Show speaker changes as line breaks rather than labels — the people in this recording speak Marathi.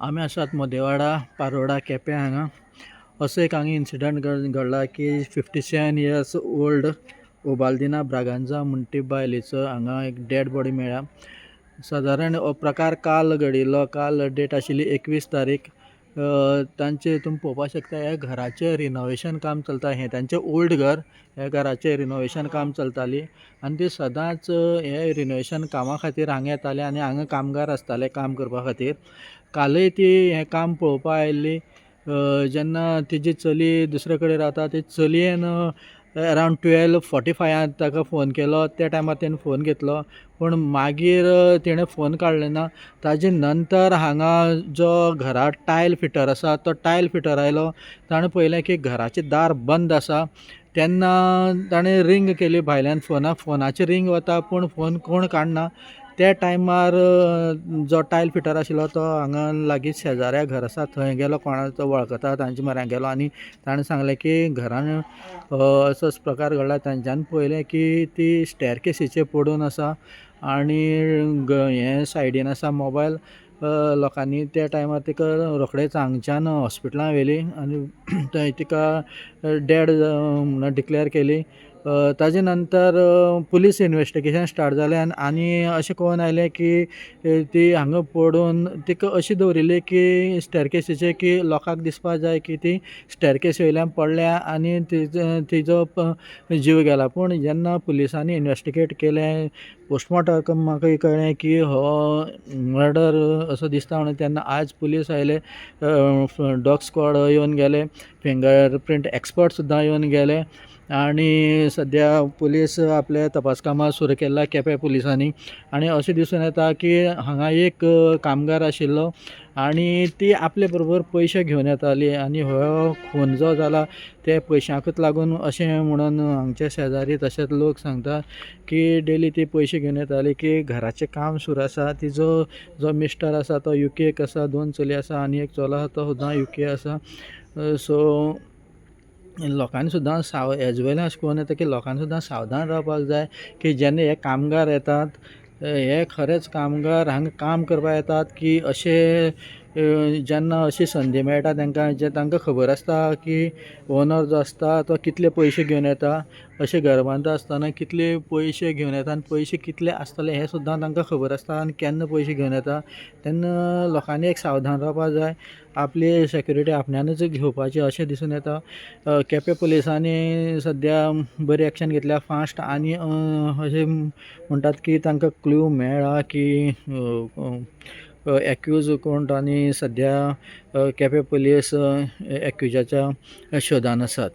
आमी आसात मोदेवाडा पारोडा केपें हांगा असो एक हांगा इन्सिडंट घडला की 57 इयर्स ओल्ड ओबाल्दिना ब्रागांजा म्हणटी ती बायलेचो हांगा एक डेड बॉडी मेळ्ळा। सादारण हो प्रकार काल घडिल्लो, काल डेट आशिल्ली 21 तारीख। तांचे हितून पळोवपाक शकता ह्या घराचें रिनोवेशन काम चलता। हें तांचें ओल्ड घर, ह्या घराचें रिनोवेशन काम चलताली आनी ती सदांच हे रिनोवेशन कामा खातीर हांगा येताले आनी हांगा कामगार आसताले काम करपा खातीर। कालय ती हें काम पळोवपा आयिल्ली। जेन्ना तिजी चली दुसरे कडेन रावता ती चलयेन अरावंड 12:45 ताका फोन केलो। त्या टायमार तेणें फोन घेतलो पूण मागीर तिणें फोन काडलो ना। ताजे नंतर हांगा जो घरा टायल फिटर आसा तो टायल फिटर आयलो। ताणें पळयलें की घराचें दार बंद आसा। तेन्ना ताणें रिंग केली भायल्यान फोनाची रिंग वता पूण फोन कोण काडना। त्या टायमार जो टायल फिटर आशिल्लो तो हांगा लागीं शेजाऱ्या घर आसा थंय गेलो, कोणा तो वळखता तांच्या म्हऱ्यांत गेलो आनी ताणें सांगलें की घरान असोच प्रकार घडला। तांच्यान पळयलें की ती स्टेरकेसीचेर पडून आसा आनी हें सायडीन आसा मोबायल। लोकांनी त्या टायमार तिका रोखडेच हांगच्यान हॉस्पिटलांत व्हेली आनी थंय तिका डेड म्हणून डिक्लेअर केली। ताजे नंतर पुलीस इन्वेस्टिगेशन स्टार्ट जालें आनी अशें कळून आयलें की ती हांगा पडून तिका अशी दवरिल्ली की स्टेरकेसीचेर की लोकांक दिसपा जाय की ती स्टेरकेसी वयल्यान पडल्या आनी तिजो जीव गेला। पूण जेन्ना पुलिसांनी इन्वेस्टिगेट केलें, पोस्टमॉर्टम म्हाका कळ्ळें की हो मर्डर असो दिसता म्हणून। तेन्ना आज पुलीस आयले, डॉग स्क्वॉड येवन गेले, फिंगर प्रिंट एक्सपर्ट सुद्दां येवन गेले आनी सद्या पुलीस आपले तपास कामां सुरू केल्या केपें पुलिसांनी। आनी अशें दिसून येता की हांगा एक कामगार आशिल्लो आनी ती आपले बरोबर पयशे घेवन येताली आनी हो खून जो जाला ते पयशांकूच लागून अशें म्हणून हांगचे शेजारी तशेंच लोक सांगता की डेली ती पयशे घेवन येताली की घराचें काम सुरू आसा। तिजो जो मिस्टर आसा तो UK आसा, 2 चली आसा आनी एक चलो आसा तो सुद्दां UK आसा। सो लोकांनी सुद्दां हेजे वयल्यान अशें कळून येता की लोकांनी सुद्दां सावधान रावपाक जाय की जेन्ना हे कामगार येतात, हे खरेच कामगार हांगा काम करपाक येतात की अशे जेन्ना अशी संदी मेळटा तांकां, जे तांकां खबर आसता की ओनर जो आसता तो कितले पयशे घेवन येता, अशें घर बांदता आसतना कितले पयशे घेवन येता आनी पयशे कितले आसतले हें सुद्दां तांकां खबर आसता आनी केन्ना पयशे घेवन येता। तेन्ना लोकांनी एक सावधान रावपाक जाय, आपली सेक्युरिटी आपणानूच घेवपाची अशें दिसून येता। केपें पुलिसांनी सद्या बरी एक्शन घेतल्या फास्ट आनी अशें म्हणटात की तांकां क्लू मेळ्ळा की एक्यूज कोण तो आनी सद्या केपें पुलीस एक्युजाच्या शोधान आसात।